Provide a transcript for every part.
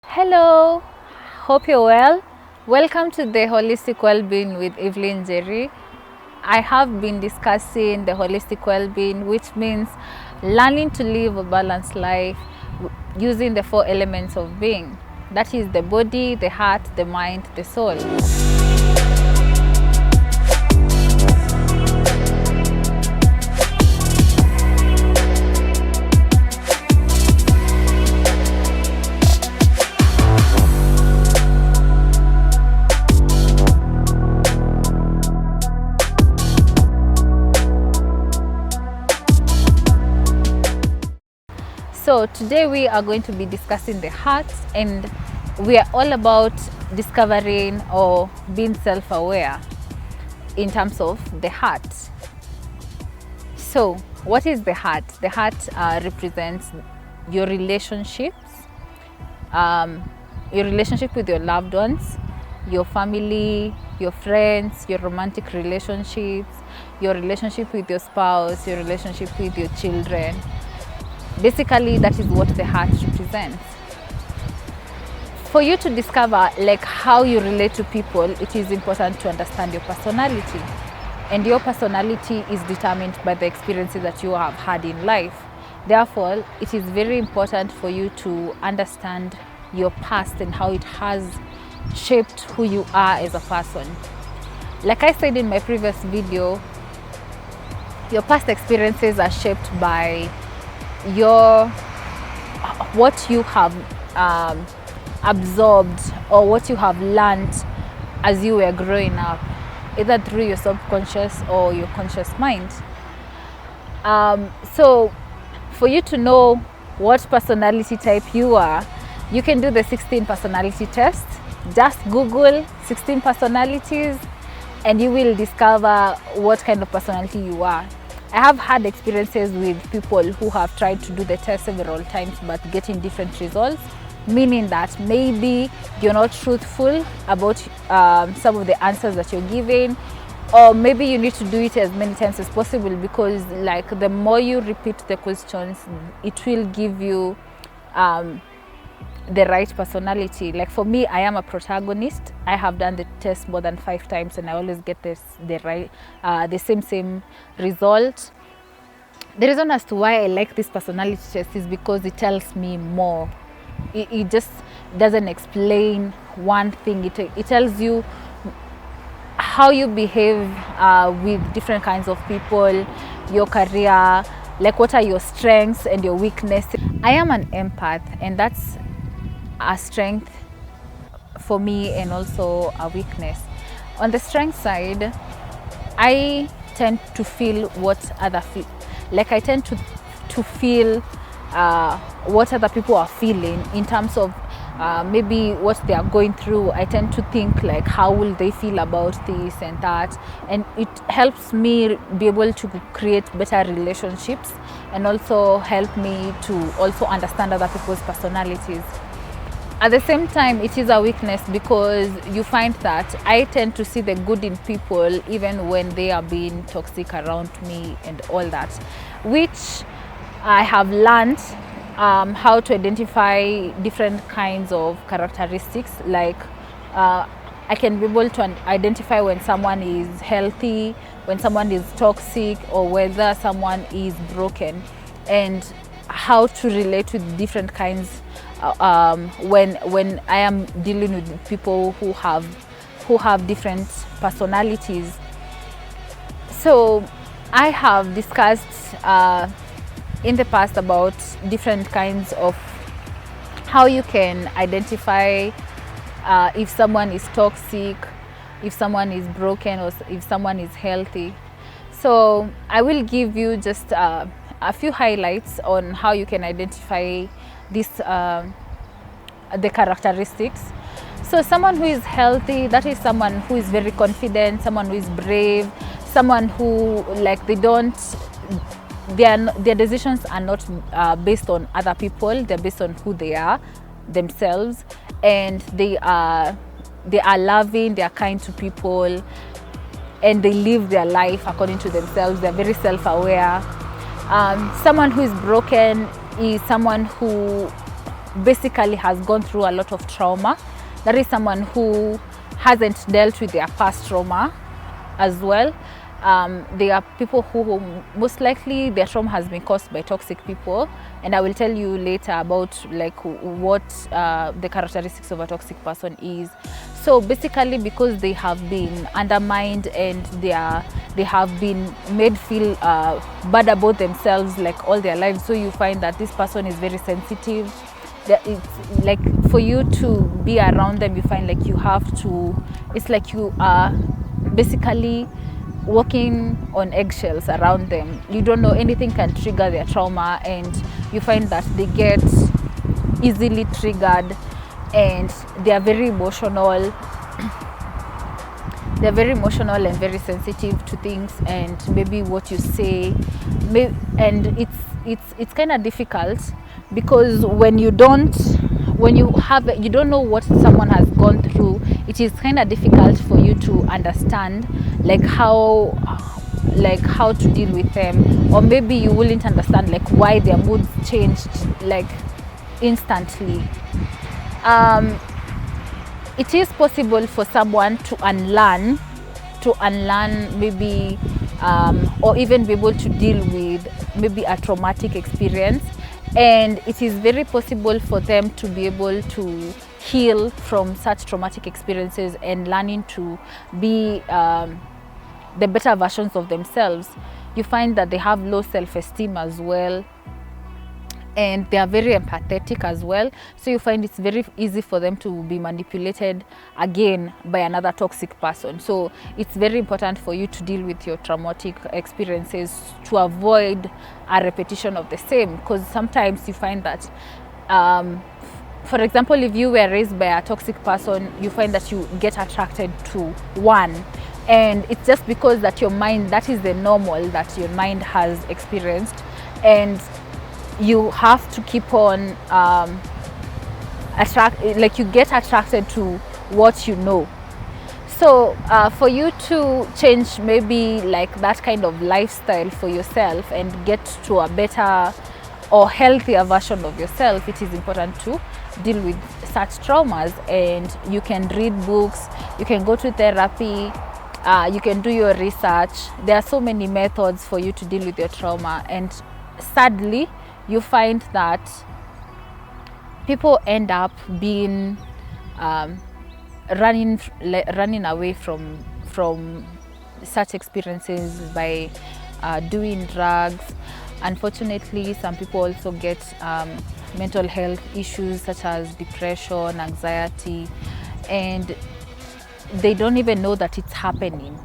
Hello, hope you're well. Welcome to the Holistic Wellbeing with Evelyn Jerry. I have been discussing the holistic well-being, which means learning to live a balanced life using the four elements of being. That is the body, the heart, the mind, the soul. So today we are going to be discussing the heart, and we are all about discovering or being self-aware in terms of the heart. So what is the heart? The heart represents your relationships, your relationship with your loved ones, your family, your friends, your romantic relationships, your relationship with your spouse, your relationship with your children. Basically, that is what the heart represents. For you to discover how you relate to people, it is important to understand your personality. And your personality is determined by the experiences that you have had in life. Therefore, it is very important for you to understand your past and how it has shaped who you are as a person. Like I said in my previous video, your past experiences are shaped by what you have absorbed or what you have learned as you were growing up, either through your subconscious or your conscious mind. So for you to know what personality type you are, you can do the 16 personality test. Just Google 16 personalities and you will discover what kind of personality you are. I have had experiences with people who have tried to do the test several times but getting different results, meaning that maybe you're not truthful about some of the answers that you're giving, or maybe you need to do it as many times as possible, because the more you repeat the questions, it will give you the right personality. Like for me, I am a protagonist. I have done the test more than 5 times and I always get the same result. The reason as to why I like this personality test is because it tells me more. It just doesn't explain one thing. It tells you how you behave with different kinds of people, your career, what are your strengths and your weaknesses. I am an empath, and that's a strength for me and also a weakness. On the strength side, I tend to feel what other feel. I tend to feel what other people are feeling in terms of maybe what they are going through. I tend to think how will they feel about this and that, and it helps me be able to create better relationships and also help me to also understand other people's personalities. At the same time, it is a weakness because you find that I tend to see the good in people even when they are being toxic around me and all that, which I have learned how to identify different kinds of characteristics. I can be able to identify when someone is healthy, when someone is toxic, or whether someone is broken, and how to relate with different kinds when I am dealing with people who have different personalities. So I have discussed in the past about different kinds of how you can identify if someone is toxic, if someone is broken, or if someone is healthy. So I will give you just a few highlights on how you can identify the characteristics. So someone who is healthy, that is someone who is very confident, someone who is brave, someone who their decisions are not based on other people, they're based on who they are themselves, and they are loving, they are kind to people, and they live their life according to themselves. They're very self-aware. Someone who is broken is someone who basically has gone through a lot of trauma. That is someone who hasn't dealt with their past trauma as well. There are people who most likely their trauma has been caused by toxic people, and I will tell you later about like what the characteristics of a toxic person is. So basically, because they have been undermined and they have been made feel bad about themselves like all their lives, so you find that this person is very sensitive. It's like for you to be around them, you find like you have to, it's like you are basically walking on eggshells around them. You don't know, anything can trigger their trauma, and you find that they get easily triggered, and they are very emotional. They're very emotional and very sensitive to things, and maybe what you say, and it's kind of difficult, because when you don't know what someone has gone through, it is kind of difficult for you to understand like how to deal with them, or maybe you wouldn't understand like why their moods changed like instantly. It is possible for someone to unlearn maybe, or even be able to deal with maybe a traumatic experience, and it is very possible for them to be able to heal from such traumatic experiences and learning to be the better versions of themselves. You find that they have low self-esteem as well, and they are very empathetic as well, so you find it's very easy for them to be manipulated again by another toxic person. So it's very important for you to deal with your traumatic experiences to avoid a repetition of the same, because sometimes you find that for example, if you were raised by a toxic person, you find that you get attracted to one, and it's just because that your mind, that is the normal that your mind has experienced, and you have to keep on like you get attracted to what you know. So for you to change maybe like that kind of lifestyle for yourself and get to a better or healthier version of yourself, it is important to deal with such traumas. And you can read books, you can go to therapy, you can do your research. There are so many methods for you to deal with your trauma, and sadly you find that people end up being running away from such experiences by doing drugs. Unfortunately, some people also get mental health issues such as depression, anxiety, and they don't even know that it's happening.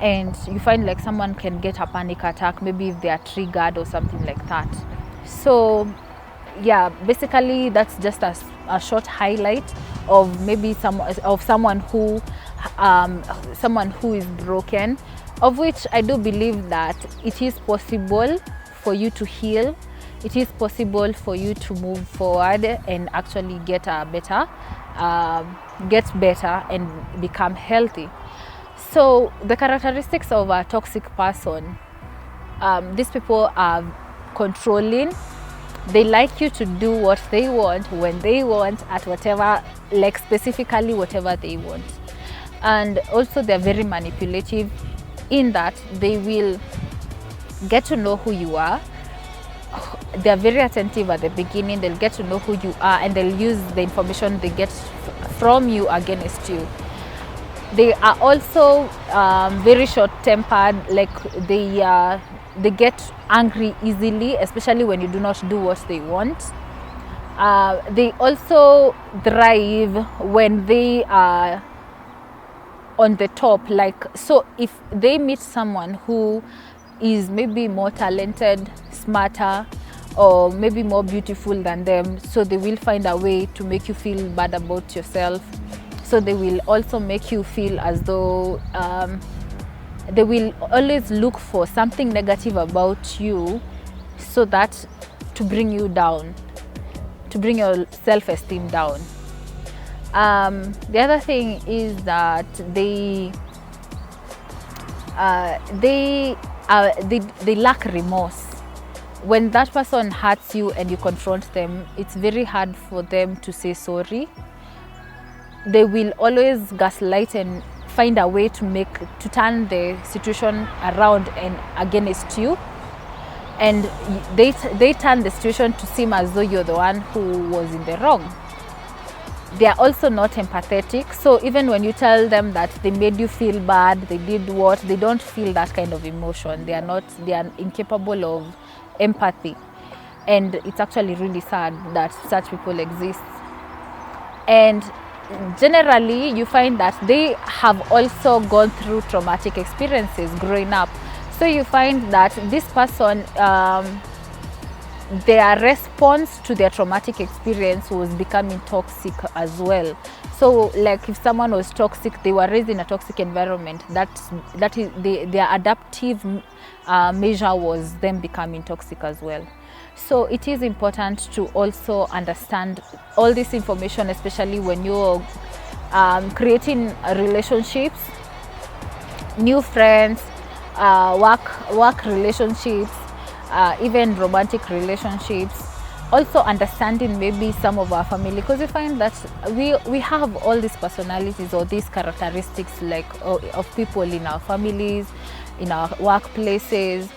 And you find like someone can get a panic attack, maybe if they are triggered or something like that. So yeah, basically that's just a short highlight of maybe someone who is broken, of which I do believe that it is possible for you to heal. It is possible for you to move forward and actually get better and become healthy. So the characteristics of a toxic person, these people are controlling. They like you to do what they want, when they want, at whatever, like specifically whatever they want. And also they're very manipulative in that they will get to know who you are. They're very attentive at the beginning. They'll get to know who you are, and they'll use the information they get from you against you. They are also very short-tempered, like they get angry easily, especially when you do not do what they want. They also thrive when they are on the top. Like, so if they meet someone who is maybe more talented, smarter, or maybe more beautiful than them, so they will find a way to make you feel bad about yourself. So they will also make you feel as though they will always look for something negative about you, so that to bring you down, to bring your self-esteem down. The other thing is that they lack remorse. when that person hurts you and you confront them, it's very hard for them to say sorry. They will always gaslight and find a way to turn the situation around and against you, and they turn the situation to seem as though you're the one who was in the wrong. They are also not empathetic, so even when you tell them that they made you feel bad, they did what, they don't feel that kind of emotion. They are incapable of empathy, and it's actually really sad that such people exist. And generally you find that they have also gone through traumatic experiences growing up, so you find that this person, their response to their traumatic experience was becoming toxic as well. So like if someone was toxic, they were raised in a toxic environment, that is their adaptive measure was them becoming toxic as well. So it is important to also understand all this information, especially when you're creating relationships, new friends, work relationships, even romantic relationships. Also understanding maybe some of our family, because we find that we have all these personalities or these characteristics like of people in our families, in our workplaces,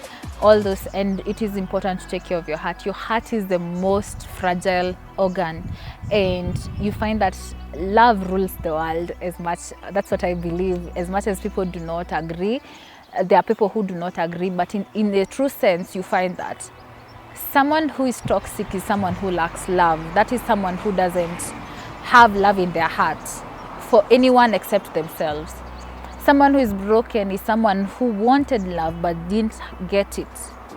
all those, and it is important to take care of your heart. Your heart is the most fragile organ, and you find that love rules the world as much. That's what I believe. As much as people do not agree, there are people who do not agree, but in the true sense, you find that someone who is toxic is someone who lacks love. That is someone who doesn't have love in their heart for anyone except themselves. Someone who is broken is someone who wanted love but didn't get it.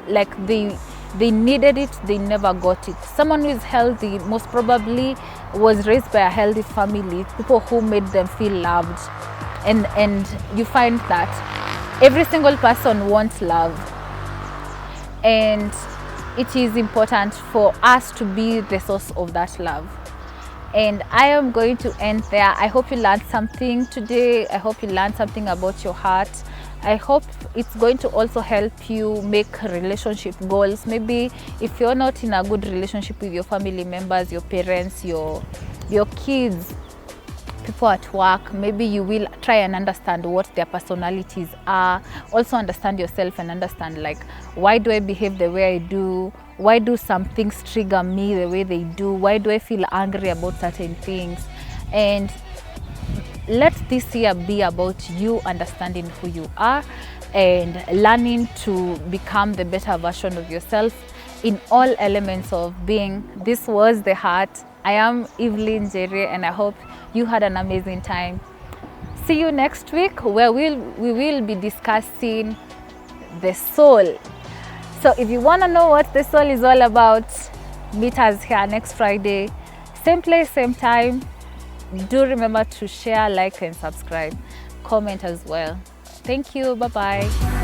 Like they needed it, they never got it. Someone who is healthy most probably was raised by a healthy family, people who made them feel loved. And you find that every single person wants love. And it is important for us to be the source of that love. And I am going to end there. I hope you learned something today. I hope you learned something about your heart. I hope it's going to also help you make relationship goals. Maybe if you're not in a good relationship with your family members, your parents, your kids, people at work, maybe you will try and understand what their personalities are. Also understand yourself and understand, like, why do I behave the way I do? Why do some things trigger me the way they do? Why do I feel angry about certain things? And let this year be about you understanding who you are and learning to become the better version of yourself in all elements of being. This was The Heart. I am Evelyn Jerry, and I hope you had an amazing time. See you next week, where we will be discussing the soul. So if you want to know what the soul is all about, meet us here next Friday, same place, same time. Do remember to share, like, and subscribe. Comment as well. Thank you. Bye-bye.